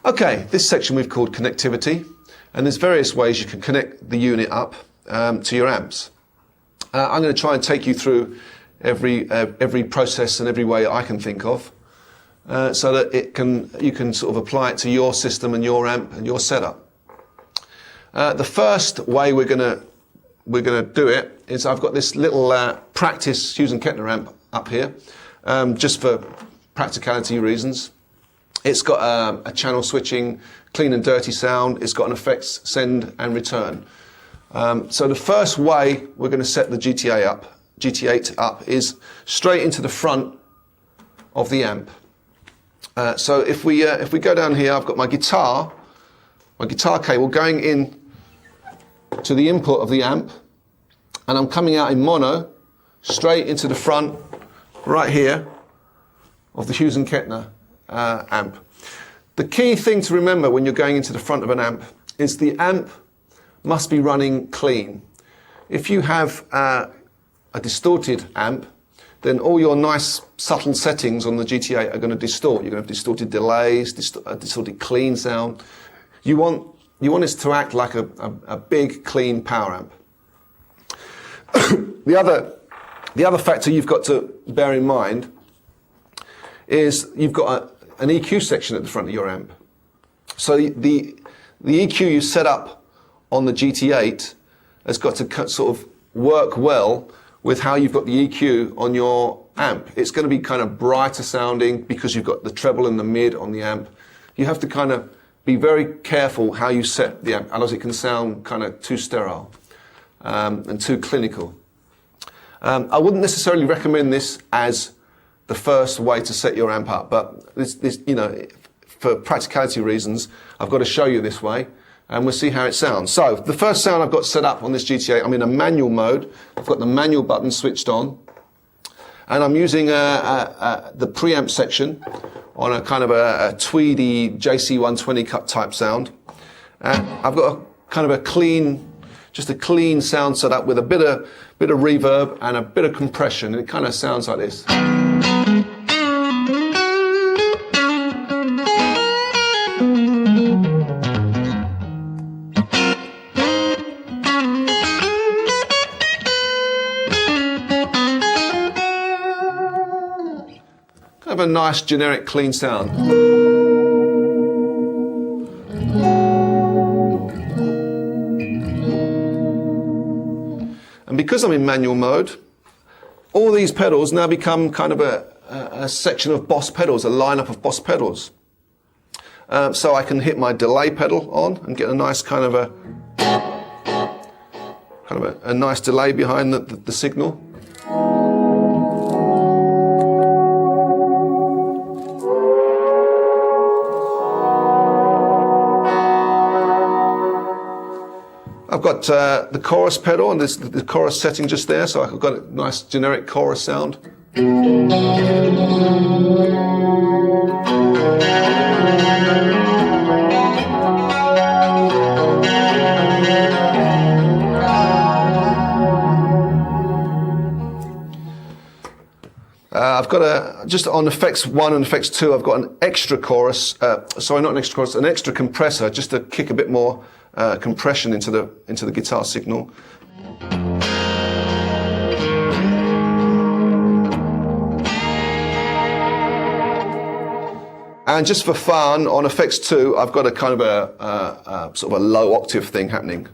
Okay, this section we've called connectivity, and there's various ways you can connect the unit up to your amps. I'm going to try and take you through every process and every way I can think of, so that you can sort of apply it to your system and your amp and your setup. The first way we're going to do it is I've got this little practice Hughes and Kettner amp up here, just for practicality reasons. It's got a channel switching, clean and dirty sound. It's got an effects send and return. So the first way we're going to set the GT-8 up is straight into the front of the amp. So if we go down here, I've got my guitar cable going in to the input of the amp, and I'm coming out in mono straight into the front right here of the Hughes and Kettner amp. The key thing to remember when you're going into the front of an amp is the amp must be running clean. If you have a distorted amp, then all your nice subtle settings on the GT-8 are going to distort. You're going to have distorted delays, distorted clean sound. You want this to act like a big clean power amp. The other factor you've got to bear in mind is you've got an EQ section at the front of your amp. So the EQ you set up on the GT-8 has got to sort of work well with how you've got the EQ on your amp. It's going to be kind of brighter sounding because you've got the treble and the mid on the amp. You have to kind of be very careful how you set the amp, otherwise it can sound kind of too sterile and too clinical. I wouldn't necessarily recommend this as the first way to set your amp up, but this, you know, for practicality reasons, I've got to show you this way, and we'll see how it sounds. So the first sound I've got set up on this GT-8, I'm in a manual mode. I've got the manual button switched on, and I'm using the preamp section on a kind of a tweedy JC120 cut type sound. I've got a clean sound set up with a bit of reverb and a bit of compression, and it kind of sounds like this. Kind of a nice generic clean sound. And because I'm in manual mode, all these pedals now become kind of a section of Boss pedals, a lineup of Boss pedals. So I can hit my delay pedal on and get a nice kind of a nice delay behind the signal. I've got the chorus pedal and the chorus setting just there, so I've got a nice generic chorus sound. I've got just on effects 1 and effects 2, I've got an extra chorus, sorry, not an extra chorus, an extra compressor, just to kick a bit more compression into the guitar signal. And just for fun, on effects 2, I've got a kind of a sort of a low octave thing happening.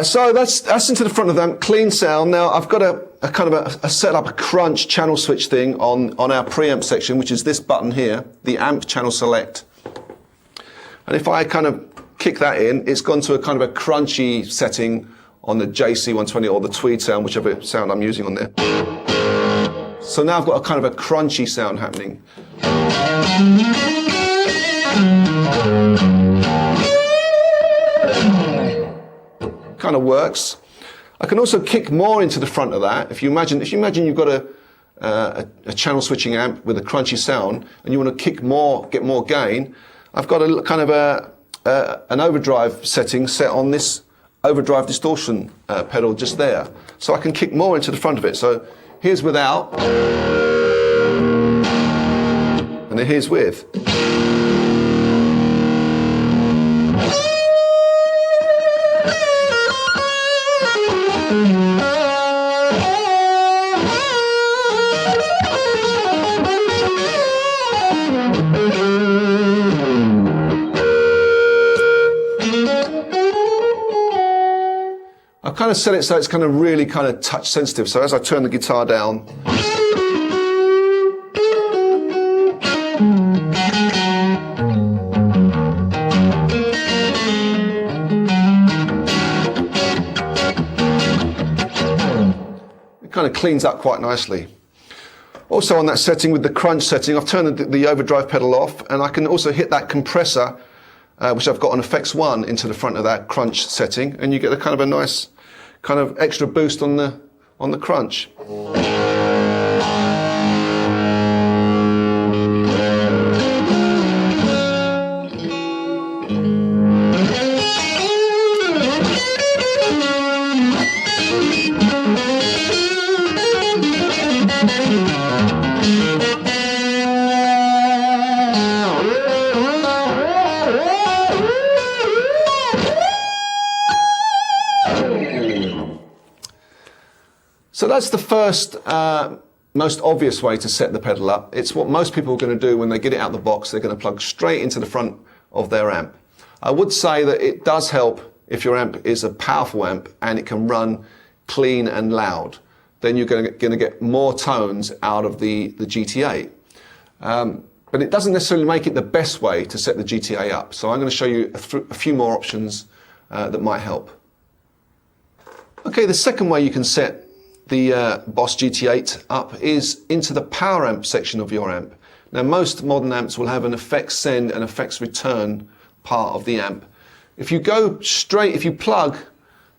So that's into the front of that clean sound. Now I've got a kind of a set up a crunch channel switch thing on our preamp section, which is this button here, the amp channel select. And if I kind of kick that in, it's gone to a kind of a crunchy setting on the JC120 or the tweed sound, whichever sound I'm using on there. So now I've got a kind of a crunchy sound happening. Kind of works. I can also kick more into the front of that. If you imagine you've got a channel switching amp with a crunchy sound, and you want to kick more, get more gain, I've got a kind of an overdrive setting set on this overdrive distortion pedal just there. So I can kick more into the front of it. So here's without, and then here's with. I've kind of set it so it's kind of really kind of touch sensitive. So as I turn the guitar down, it kind of cleans up quite nicely. Also on that setting with the crunch setting, I've turned the overdrive pedal off, and I can also hit that compressor, which I've got on effects 1 into the front of that crunch setting, and you get a kind of a nice kind of extra boost on the crunch. So that's the first, most obvious way to set the pedal up. It's what most people are going to do when they get it out of the box. They're going to plug straight into the front of their amp. I would say that it does help if your amp is a powerful amp and it can run clean and loud. Then you're going to get more tones out of the GT-8. But it doesn't necessarily make it the best way to set the GT-8 up. So I'm going to show you a few more options that might help. Okay, the second way you can set the Boss GT-8 up is into the power amp section of your amp. Now most modern amps will have an effects send and effects return part of the amp. If you plug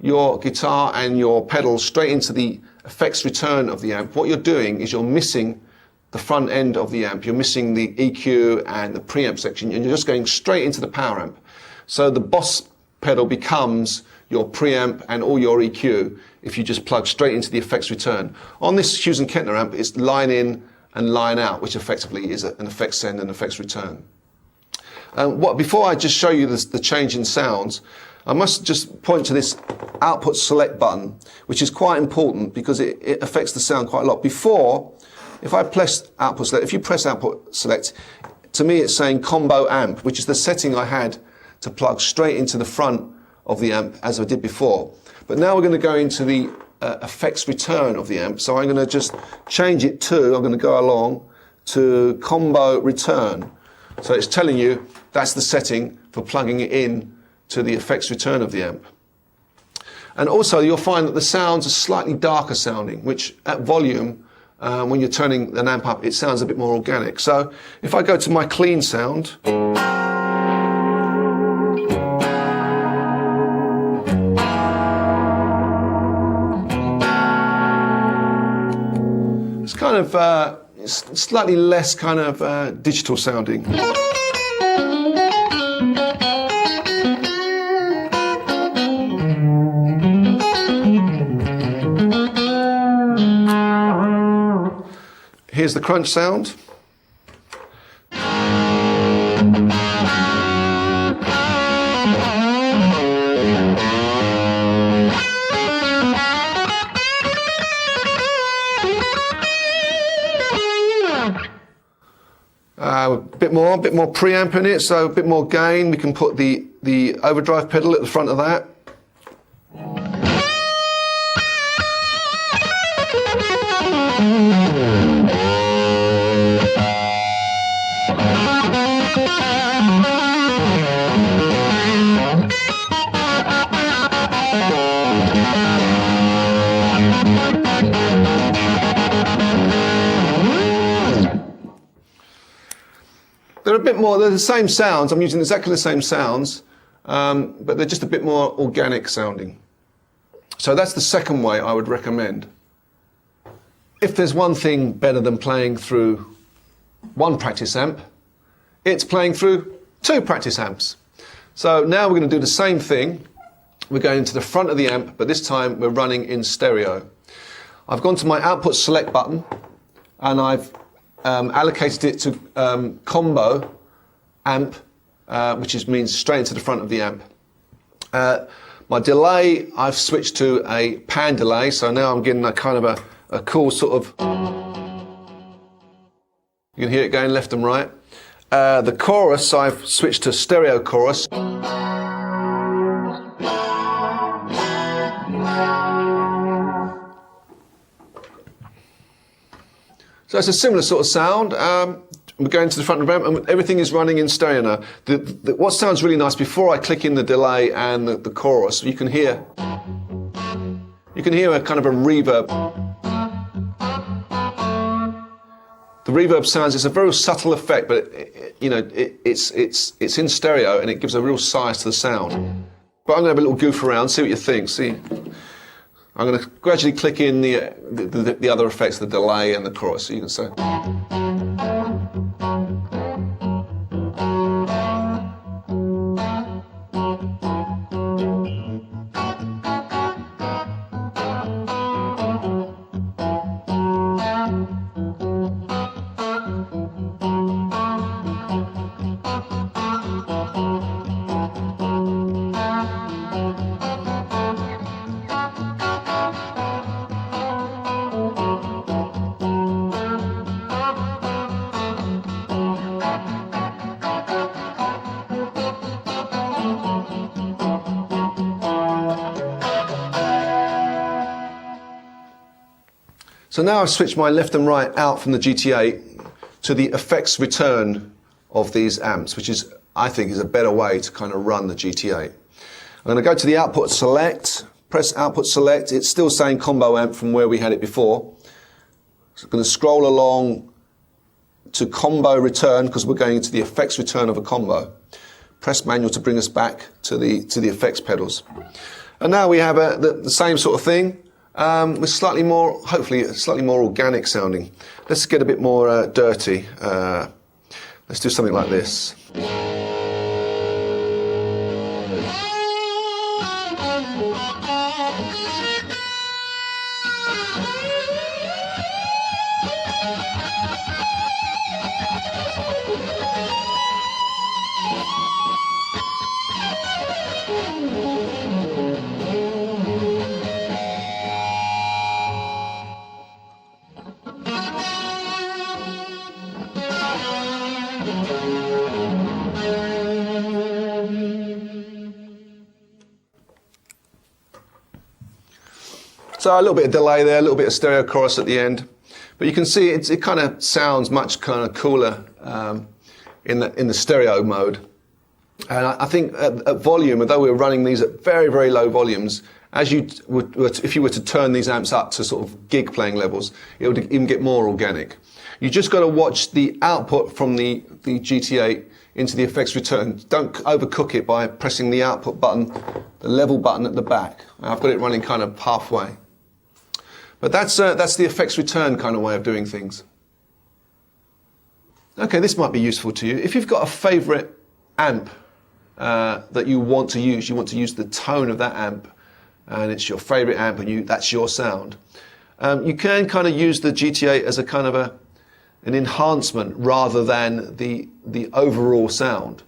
your guitar and your pedals straight into the effects return of the amp, what you're doing is you're missing the front end of the amp. You're missing the EQ and the preamp section, and you're just going straight into the power amp. So the Boss pedal becomes your preamp and all your EQ if you just plug straight into the effects return. On this Hughes and Kettner amp, it's line in and line out, which effectively is an effects send and effects return. Before I just show you the change in sounds, I must just point to this output select button, which is quite important because it affects the sound quite a lot. Before, if I press output select, if you press output select, to me it's saying combo amp, which is the setting I had to plug straight into the front of the amp as I did before. But now we're going to go into the effects return of the amp. So I'm going to just change it to, I'm going to go along to combo return. So it's telling you that's the setting for plugging it in to the effects return of the amp. And also you'll find that the sounds are slightly darker sounding, which at volume, when you're turning an amp up, it sounds a bit more organic. So if I go to my clean sound, it's kind of slightly less kind of digital sounding. Here's the crunch sound. A bit more preamp in it, so a bit more gain. We can put the overdrive pedal at the front of that. They're a bit more, they're the same sounds, I'm using exactly the same sounds, but they're just a bit more organic sounding. So that's the second way I would recommend. if there's one thing better than playing through one practice amp, it's playing through two practice amps. So now we're going to do the same thing. We're going to the front of the amp, but this time we're running in stereo. I've gone to my output select button and I've allocated it to combo amp, which means straight into the front of the amp. My delay, I've switched to a pan delay, so now I'm getting a kind of a cool sort of, you can hear it going left and right. The chorus, I've switched to stereo chorus. So it's a similar sort of sound. We're going to the front of the amp and everything is running in stereo now. What sounds really nice, before I click in the delay and the chorus, you can hear a kind of a reverb. The reverb sounds, it's a very subtle effect, but it's in stereo and it gives a real size to the sound. But I'm going to have a little goof around, see what you think. See, I'm going to gradually click in the other effects, the delay and the chorus, so you can say. So now I've switched my left and right out from the GT-8 to the effects return of these amps, which is, I think, is a better way to kind of run the GT-8. I'm going to go to the output select, press output select. It's still saying combo amp from where we had it before. So I'm going to scroll along to combo return because we're going into the effects return of a combo. Press manual to bring us back to the effects pedals. And now we have the same sort of thing. With slightly more, hopefully, slightly more organic sounding. Let's get a bit more dirty. Let's do something like this. So a little bit of delay there, a little bit of stereo chorus at the end, but you can see it kind of sounds much kind of cooler in the stereo mode. And I think at volume, although we were running these at very, very low volumes, as if you were to turn these amps up to sort of gig playing levels, it would even get more organic. You just got to watch the output from the GT-8 into the effects return. Don't overcook it by pressing the output button, the level button at the back. I've got it running kind of halfway. But that's the effects return kind of way of doing things. Okay, this might be useful to you. If you've got a favourite amp that you want to use the tone of that amp, and it's your favourite amp and that's your sound, you can kind of use the GT-8 as a kind of an enhancement rather than the overall sound.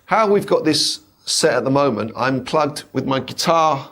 How we've got this set at the moment, I'm plugged with my guitar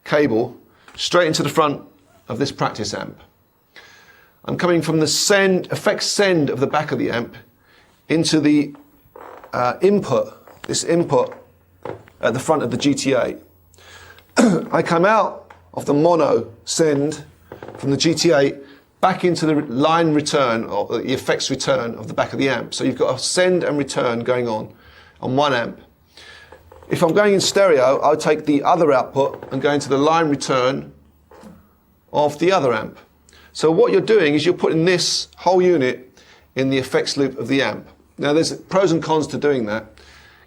cable straight into the front of this practice amp. I'm coming from the effects send of the back of the amp into the this input at the front of the GT-8. I come out of the mono send from the GT-8 back into the line return, or the effects return of the back of the amp. So you've got a send and return going on one amp. If I'm going in stereo, I'll take the other output and go into the line return of the other amp. So what you're doing is you're putting this whole unit in the effects loop of the amp. Now there's pros and cons to doing that.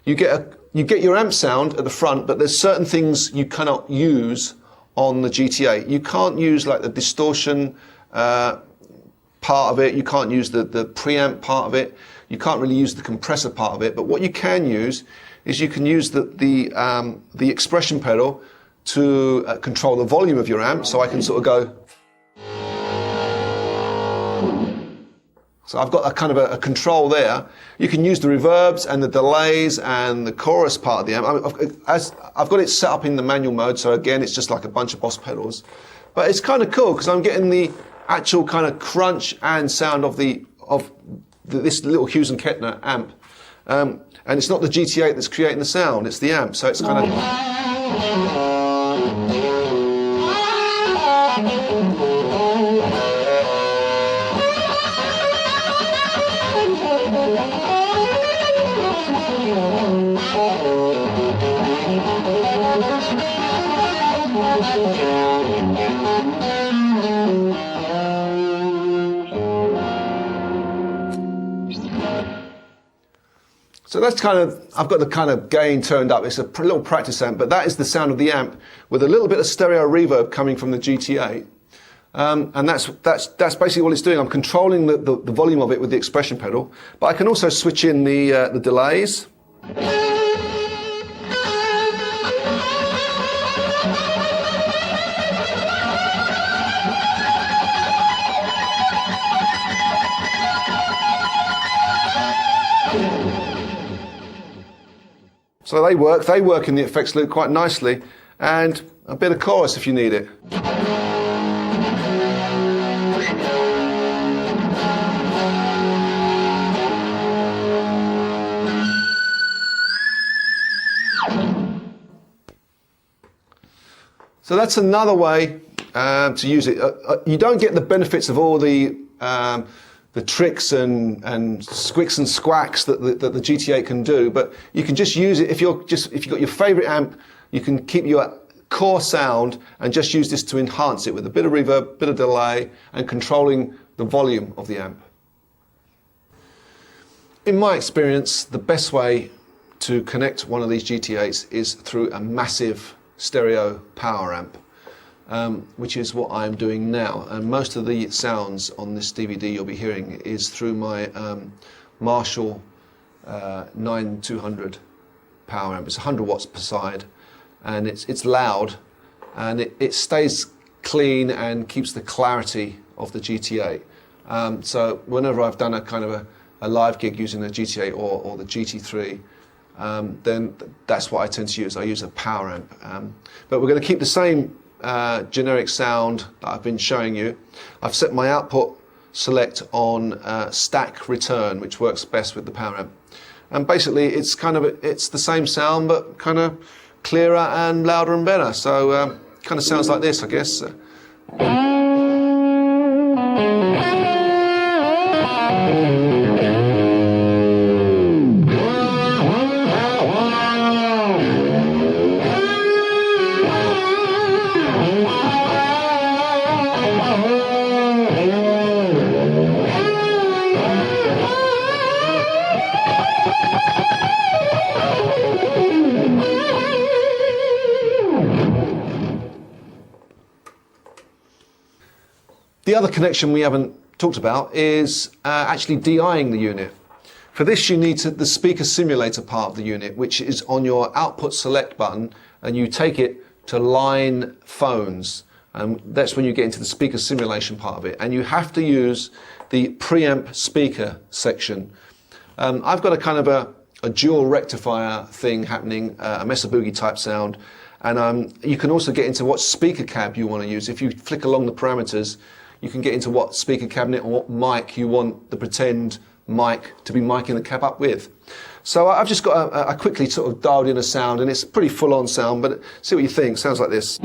You get your amp sound at the front, but there's certain things you cannot use on the GT-8. You can't use like the distortion, part of it. You can't use the preamp part of it. You can't really use the compressor part of it. But what you can use is you can use the expression pedal to control the volume of your amp. So I can sort of go. So I've got a kind of a control there. You can use the reverbs and the delays and the chorus part of the amp. I've got it set up in the manual mode, so again, it's just like a bunch of Boss pedals. But it's kind of cool because I'm getting the actual kind of crunch and sound of this little Hughes and Kettner amp. And it's not the GT-8 that's creating the sound, it's the amp. So it's kind of... So that's kind of, I've got the kind of gain turned up. It's a little practice amp, but that is the sound of the amp with a little bit of stereo reverb coming from the GT-8. And that's basically what it's doing. I'm controlling the volume of it with the expression pedal, but I can also switch in the delays. So they work in the effects loop quite nicely, and a bit of chorus if you need it. So that's another way to use it. You don't get the benefits of all the tricks and squicks and squacks that the GT-8 can do, but you can just use it if you've got your favorite amp. You can keep your core sound and just use this to enhance it with a bit of reverb, bit of delay, and controlling the volume of the amp. In my experience, the best way to connect one of these GT-8s is through a massive stereo power amp. Which is what I'm doing now, and most of the sounds on this DVD you'll be hearing is through my Marshall 9200 power amp. It's 100 watts per side, and it's loud, and it stays clean and keeps the clarity of the GT-8. So whenever I've done a kind of a live gig using the GT-8 or the GT3, then that's what I tend to use. I use a power amp, but we're going to keep the same generic sound that I've been showing you. I've set my output select on stack return, which works best with the power amp. And basically it's the same sound, but kind of clearer and louder and better. So kind of sounds like this, I guess. The other connection we haven't talked about is actually DIing the unit. For this you need the speaker simulator part of the unit, which is on your output select button, and you take it to line phones. And that's when you get into the speaker simulation part of it. And you have to use the preamp speaker section. I've got a kind of a dual rectifier thing happening, a Mesa Boogie type sound. And you can also get into what speaker cab you want to use. If you flick along the parameters, you can get into what speaker cabinet or what mic you want the pretend mic to be miking the cab up with. So I've just got I quickly sort of dialed in a sound, and it's a pretty full-on sound, but see what you think. Sounds like this.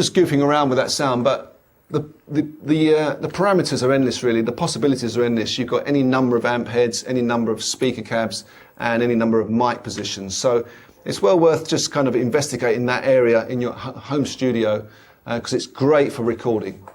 just goofing around with that sound, but the parameters are endless, really. The possibilities are endless. You've got any number of amp heads, any number of speaker cabs, and any number of mic positions. So it's well worth just kind of investigating that area in your home studio, because it's great for recording.